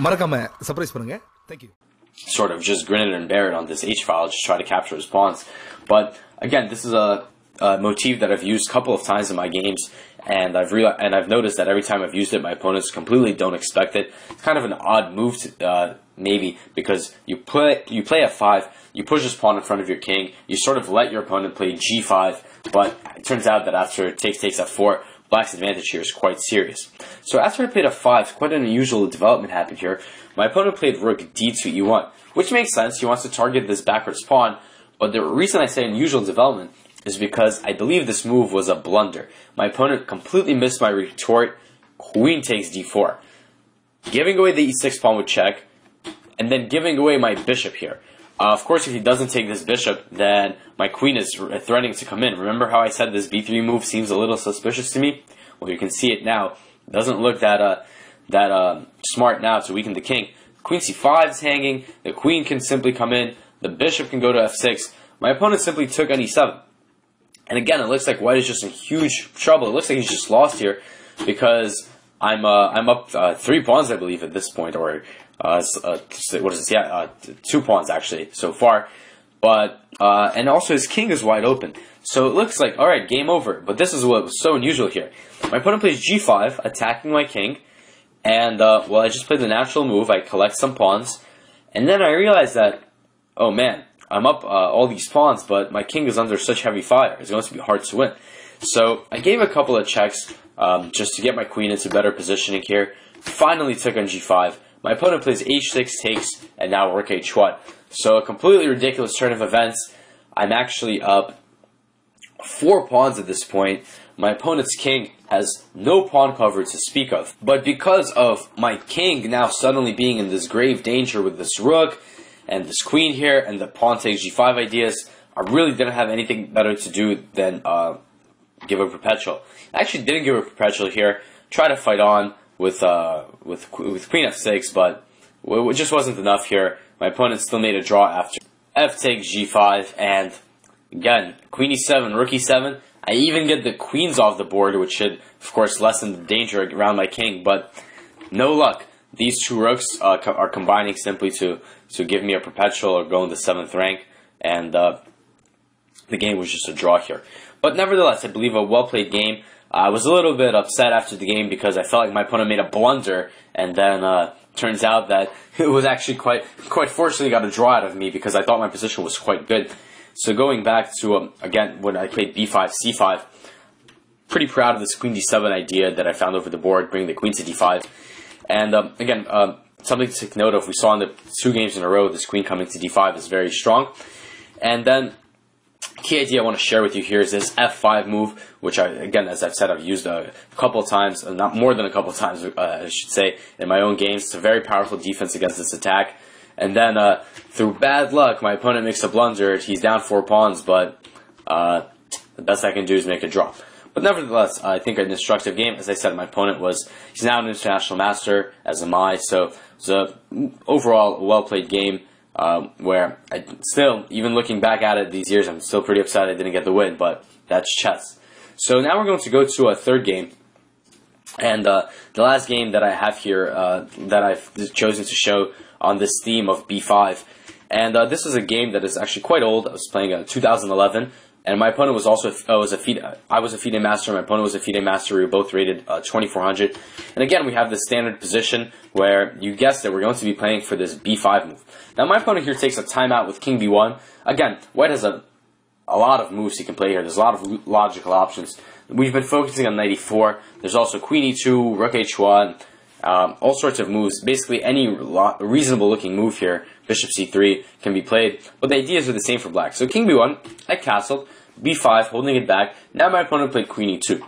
மறக்காம சர்ப்ரைஸ் பண்ணுங்க. Thank you. Sort of just grin and bear it on this H file, just try to capture his pawns. But again, this is a motif that I've used a couple of times in my games, and I've noticed that every time I've used it, my opponents completely don't expect it. It's kind of an odd move, maybe because you play f5, you push this pawn in front of your king, you sort of let your opponent play g5, but it turns out that after takes f4, Black's advantage here is quite serious. So after I played f5, quite an unusual development happened here. My opponent played rook d2 e1, which makes sense. He wants to target this backwards pawn, but the reason I say unusual development is because I believe this move was a blunder. My opponent completely missed my retort. Queen takes d4, giving away the e6 pawn with check, and then giving away my bishop here. Of course, if he doesn't take this bishop, then my queen is threatening to come in. Remember how I said this b3 move seems a little suspicious to me? Well, you can see it now. It doesn't look that smart now to weaken the king. Queen c5 is hanging. The queen can simply come in. The bishop can go to f6. My opponent simply took on e7. And again, it looks like white is just in huge trouble. It looks like he's just lost here because I'm up 3 pawns, I believe, at this point, or what is this? Yeah, 2 pawns actually so far. But and also his king is wide open, so it looks like all right, game over. But this is what was so unusual here. My opponent plays g5, attacking my king, and well, I just played the natural move. I collect some pawns, and then I realized that, oh man, I'm up all these pawns, but my king is under such heavy fire. It's going to be hard to win. So I gave a couple of checks just to get my queen into better positioning here. Finally took on g5. My opponent plays h6, takes, and now rook h1. So a completely ridiculous turn of events. I'm actually up 4 pawns at this point. My opponent's king has no pawn cover to speak of. But because of my king now suddenly being in this grave danger with this rook, and this queen here, and the pawn takes g5 ideas, I really didn't have anything better to do than give a perpetual. I actually didn't give a perpetual here. Try to fight on with queen f6, but it just wasn't enough here. My opponent still made a draw after f takes g5, and again, queen e7, rook e7. I even get the queens off the board, which should, of course, lessen the danger around my king, but no luck. These 2 rooks are combining simply to give me a perpetual or go in the 7th rank, and the game was just a draw here. But nevertheless, I believe a well-played game. I was a little bit upset after the game because I felt like my opponent made a blunder, and then turns out that it was actually quite fortunately got a draw out of me because I thought my position was quite good. So going back to, again, when I played b5, c5, pretty proud of this queen d7 idea that I found over the board, bringing the queen to d5. And again, something to take note of, we saw in the 2 games in a row, this queen coming to d5 is very strong. And then, key idea I want to share with you here is this f5 move, which again, as I've said, I've used a couple of times, not more than a couple of times, I should say, in my own games. It's a very powerful defense against this attack. And then, through bad luck, my opponent makes a blunder. He's down 4 pawns, but the best I can do is make a draw. But nevertheless, I think an instructive game. As I said, my opponent he's now an international master, as am I, so it's a overall well-played game. Where I still, even looking back at it these years, I'm still pretty upset I didn't get the win, but that's chess. So now we're going to go to a 3rd game, and the last game that I have here that I've chosen to show on this theme of b5, and this is a game that is actually quite old. I was playing in 2011, and my opponent was also I was a FIDE master, my opponent was a FIDE master. We were both rated 2400, and again we have the standard position where, you guessed it, we're going to be playing for this b5 move. Now my opponent here takes a timeout with king b1. Again, white has a lot of moves he can play here. There's a lot of logical options. We've been focusing on knight e4. There's also queen e2, rook h1, all sorts of moves. Basically any reasonable looking move here, bishop c3, can be played, but the ideas are the same for black. So king b1, I castled, b5, holding it back. Now my opponent played queen e2.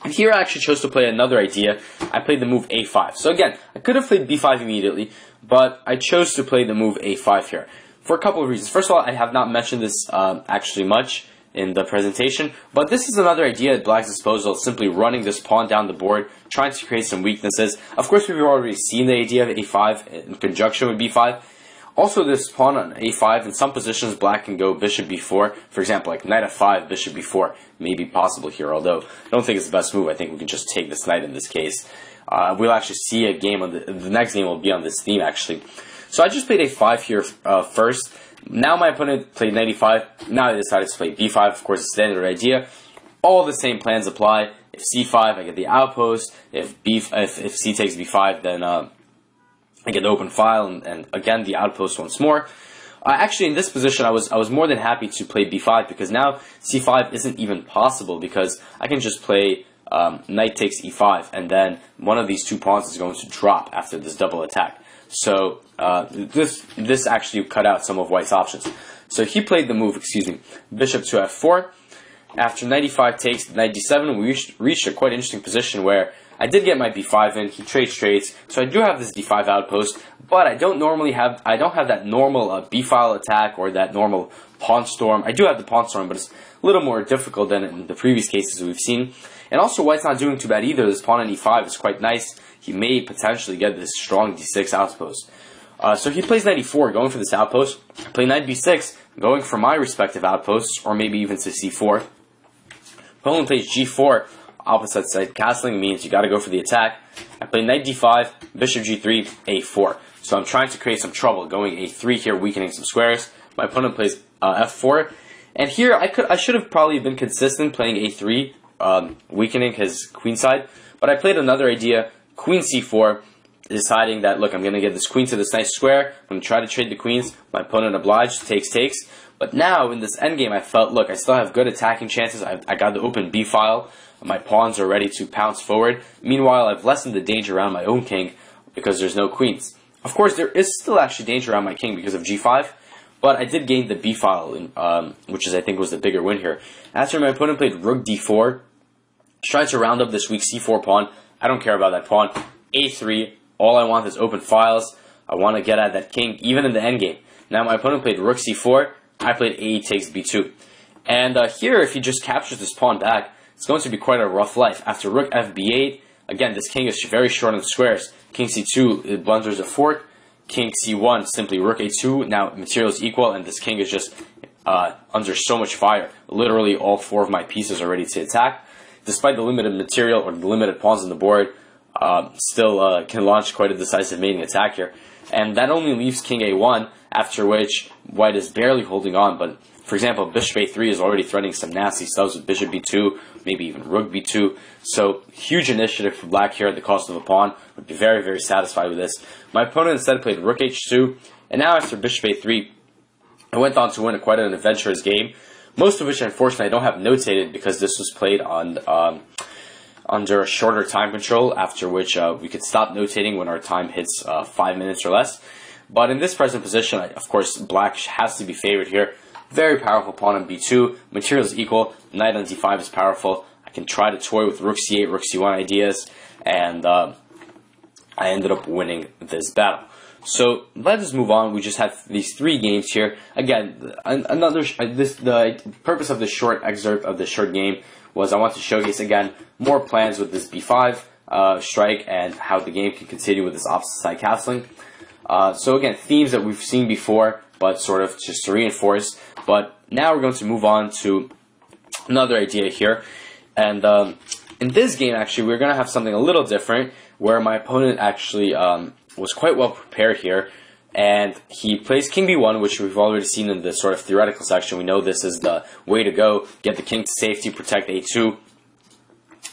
And here I actually chose to play another idea. I played the move a5. So again, I could have played b5 immediately, but I chose to play the move a5 here for a couple of reasons. First of all, I have not mentioned this actually much in the presentation, but this is another idea at black's disposal, simply running this pawn down the board, trying to create some weaknesses. Of course, we've already seen the idea of a5 in conjunction with b5. Also, this pawn on a5, in some positions, black can go bishop b4. For example, like knight f5, bishop b4 may be possible here, although I don't think it's the best move. I think we can just take this knight in this case. We'll actually see a game on the next game will be on this theme, actually. So I just played a5 here first. Now my opponent played knight e5. Now I decided to play b5. Of course, it's standard idea. All the same plans apply. If c5, I get the outpost. If c takes b5, then I get the open file, and again the outpost once more. Actually, in this position, I was more than happy to play b5 because now c5 isn't even possible because I can just play knight takes e5, and then one of these two pawns is going to drop after this double attack. So this actually cut out some of White's options. So he played the move, bishop to f4. After knight e5 takes knight d7, we reached a quite interesting position where I did get my b5 in. He trades trades, so I do have this d5 outpost, but I don't have that normal b-file attack or that normal pawn storm. I do have the pawn storm, but it's a little more difficult than in the previous cases we've seen. And also, White's not doing too bad either. This pawn on e5 is quite nice. He may potentially get this strong d6 outpost. So he plays knight e4, going for this outpost. I play knight b6, going for my respective outposts, or maybe even to c4. Opponent plays g4. Opposite side castling means you got to go for the attack. I play knight d5, bishop g3, a4. So I'm trying to create some trouble, going a3 here, weakening some squares. My opponent plays f4, and here I should have probably been consistent, playing a3, weakening his queen side. But I played another idea, queen c4, deciding that look, I'm going to get this queen to this nice square. I'm going to try to trade the queens. My opponent obliged, takes. But now in this endgame, I felt look, I still have good attacking chances. I got the open b file. My pawns are ready to pounce forward. Meanwhile, I've lessened the danger around my own king because there's no queens. Of course, there is still actually danger around my king because of g5, but I did gain the b file, which I think was the bigger win here. After my opponent played rook d4, trying to round up this weak c4 pawn. I don't care about that pawn. a3, all I want is open files. I want to get at that king, even in the endgame. Now my opponent played rook c4, I played a takes b2. And here, if he just captures this pawn back, it's going to be quite a rough life. After rook fb8, again, this king is very short on the squares. King c2, it blunders a fork. King c1, simply rook a2. Now material is equal, and this king is just under so much fire. Literally, all four of my pieces are ready to attack. Despite the limited material or the limited pawns on the board, still can launch quite a decisive mating attack here. And that only leaves king a1, after which White is barely holding on. But, for example, bishop a3 is already threatening some nasty stuff with bishop b2, maybe even rook b2. So, huge initiative for black here at the cost of a pawn. Would be very, very satisfied with this. My opponent instead played rook h2, and now after bishop a3, I went on to win quite an adventurous game, most of which, unfortunately, I don't have notated because this was played on under a shorter time control, after which we could stop notating when our time hits 5 minutes or less. But in this present position, of course, black has to be favored here. Very powerful pawn on b2. Material is equal. Knight on d5 is powerful. I can try to toy with rook c8, rook c1 ideas, and I ended up winning this battle. So let us move on. We just had these 3 games here. Again, the purpose of this short excerpt of the short game was I want to showcase again more plans with this b5 strike and how the game can continue with this opposite side castling. So again, themes that we've seen before, but sort of just to reinforce. But now we're going to move on to another idea here. And in this game, actually, we're going to have something a little different, where my opponent actually was quite well prepared here. And he plays king b1, which we've already seen in the sort of theoretical section. We know this is the way to go. Get the king to safety, protect a2.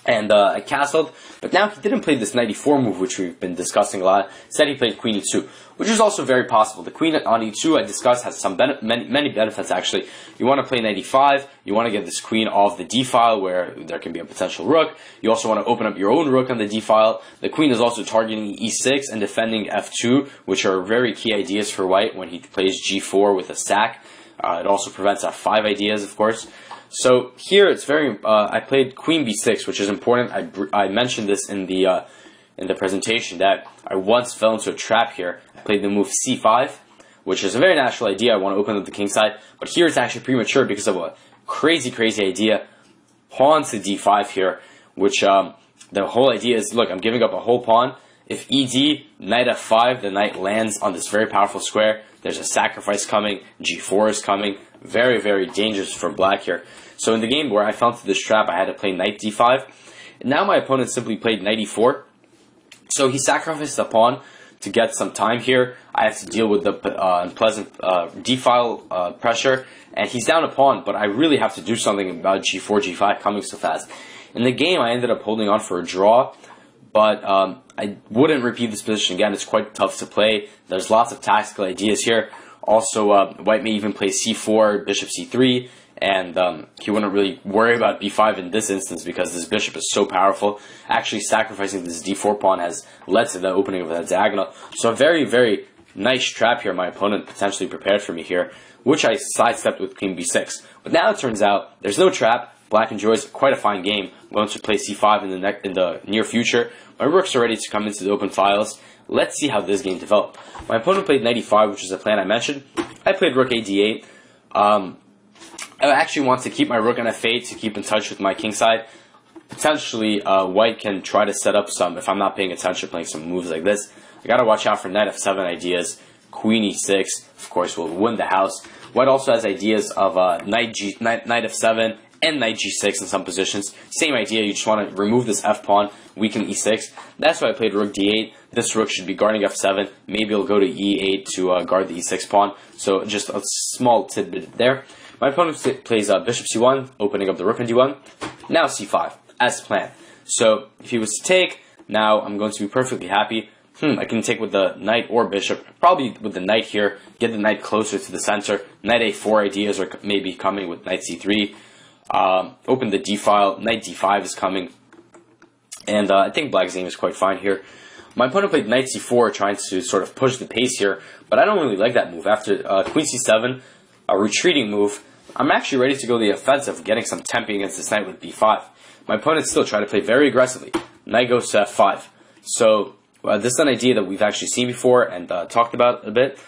And I castled, but now he didn't play this knight e4 move, which we've been discussing a lot. Instead, he played queen e2, which is also very possible. The queen on e2, I discussed, has some many benefits, actually. You want to play knight e5, you want to get this queen off the d-file, where there can be a potential rook. You also want to open up your own rook on the d-file. The queen is also targeting e6 and defending f2, which are very key ideas for White when he plays g4 with a sack. It also prevents f5 ideas, of course. So here it's very. I played queen b6, which is important. I mentioned this in the presentation that I once fell into a trap here. I played the move c5, which is a very natural idea. I want to open up the king side, but here it's actually premature because of a crazy idea. Pawn to d5 here, which the whole idea is, look, I'm giving up a whole pawn. if ED, knight f5, the knight lands on this very powerful square. There's a sacrifice coming, g4 is coming. Very, very dangerous for black here. So in the game where I fell into this trap, I had to play knight d5. And now my opponent simply played knight e4. So he sacrificed the pawn to get some time here. I have to deal with the unpleasant d-file pressure. And he's down a pawn, but I really have to do something about g4, g5 coming so fast. In the game, I ended up holding on for a draw. But I wouldn't repeat this position again. It's quite tough to play. There's lots of tactical ideas here. Also, white may even play c4, bishop c3, and he wouldn't really worry about b5 in this instance because this bishop is so powerful. Actually, sacrificing this d4 pawn has led to the opening of that diagonal. So a very, very nice trap here my opponent potentially prepared for me here, which I sidestepped with queen b6. But now it turns out there's no trap. Black enjoys quite a fine game. I'm going to play c5 in the near future. My rooks are ready to come into the open files. Let's see how this game developed. My opponent played knight e5, which is a plan I mentioned. I played rook a d8. I actually want to keep my rook on f8 to keep in touch with my king side. Potentially, white can try to set up some, if I'm not paying attention, playing some moves like this. I gotta watch out for knight f7 ideas. Queen e6, of course, will win the house. White also has ideas of knight f7 and knight g6 in some positions. Same idea, you just want to remove this f-pawn, weaken e6. That's why I played rook d8. This rook should be guarding f7. Maybe it'll go to e8 to guard the e6 pawn. So just a small tidbit there. My opponent plays bishop c1, opening up the rook on d1. Now c5, as planned. So if he was to take, now I'm going to be perfectly happy. I can take with the knight or bishop, probably with the knight here, get the knight closer to the center. Knight a4 ideas are maybe coming with knight c3. Open the d-file, knight d5 is coming, and I think black's game is quite fine here. My opponent played knight c4, trying to sort of push the pace here, but I don't really like that move. After queen c7, a retreating move, I'm actually ready to go the offensive, getting some temping against this knight with b5. My opponent still tried to play very aggressively. Knight goes to f5. So this is an idea that we've actually seen before and talked about a bit.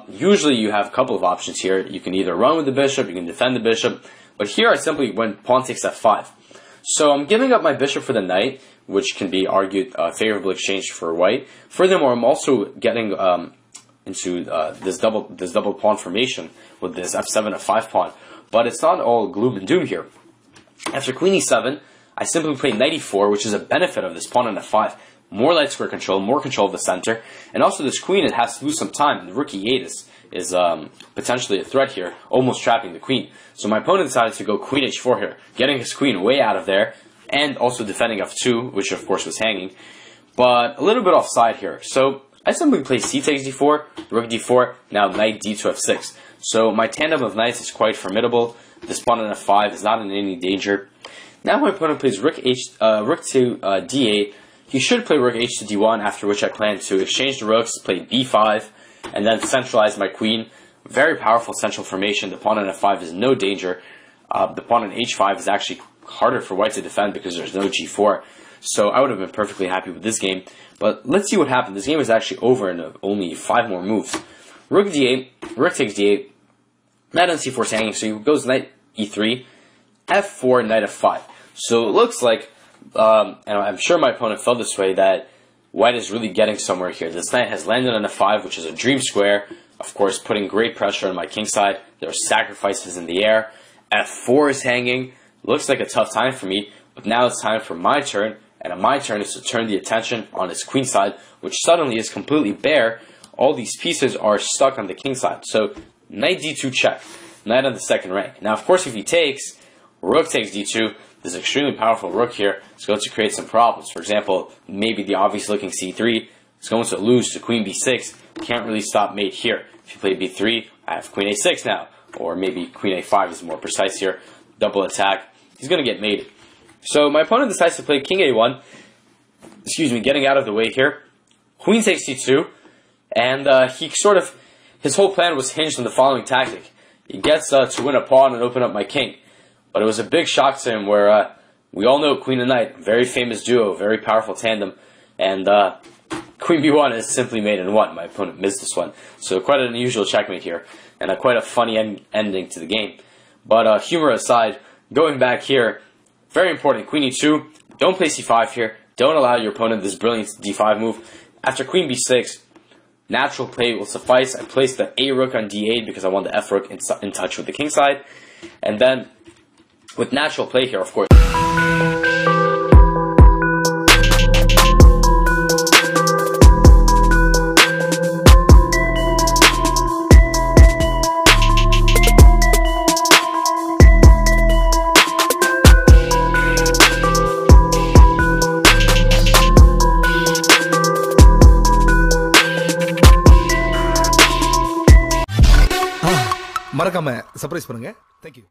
Usually you have a couple of options here. You can either run with the bishop, you can defend the bishop, but here I simply went pawn takes f5. So I'm giving up my bishop for the knight, which can be argued favorable exchange for white. Furthermore, I'm also getting into this double pawn formation with this f7, f5 pawn. But it's not all gloom and doom here. After queen e7, I simply play knight e4, which is a benefit of this pawn on f5. More light square control, more control of the center, and also this queen, it has to lose some time. The rook e8 is potentially a threat here, almost trapping the queen. So my opponent decided to go queen h4 here, getting his queen way out of there, and also defending f2, which of course was hanging, but a little bit offside here. So I simply play c takes d4, rook d4, now knight d to f6. So my tandem of knights is quite formidable. This pawn on f5 is not in any danger. Now my opponent plays rook to d8. He should play rook h to d1, after which I plan to exchange the rooks, play b5, and then centralize my queen. Very powerful central formation. The pawn on f5 is no danger. The pawn on h5 is actually harder for white to defend because there's no g4. So I would have been perfectly happy with this game. But let's see what happened. This game is actually over in only 5 more moves. Rook d8, rook takes d8, knight on c4 is hanging, so he goes knight e3, f4, knight f5. So it looks like, and I'm sure my opponent felt this way, that white is really getting somewhere here. This knight has landed on f5, which is a dream square, of course putting great pressure on my king side. There are sacrifices in the air. f4 is hanging. Looks like a tough time for me, but now it's time for my turn, and my turn is to turn the attention on his queen side, which suddenly is completely bare. All these pieces are stuck on the king side. So knight d2 check, knight on the second rank. Now of course if he takes, rook takes d2, this extremely powerful rook here is going to create some problems. For example, maybe the obvious looking c3 is going to lose to queen b6. Can't really stop mate here. If you play b3, I have queen a6 now. Or maybe queen a5 is more precise here. Double attack. He's going to get mated. So my opponent decides to play king a1. Excuse me, getting out of the way here. Queen takes c2. And his whole plan was hinged on the following tactic. He gets to win a pawn and open up my king. But it was a big shock to him where we all know queen and knight, very famous duo, very powerful tandem. And queen b1 is simply made in one. My opponent missed this one. So quite an unusual checkmate here. And quite a funny ending to the game. But humor aside, going back here, very important, queen e2. Don't play c5 here. Don't allow your opponent this brilliant d5 move. After queen b6, natural play will suffice. I place the a rook on d8 because I want the f rook in touch with the king side. And then, with natural play here, of course. மறக்காம surprise பண்ணுங்க. Thank you.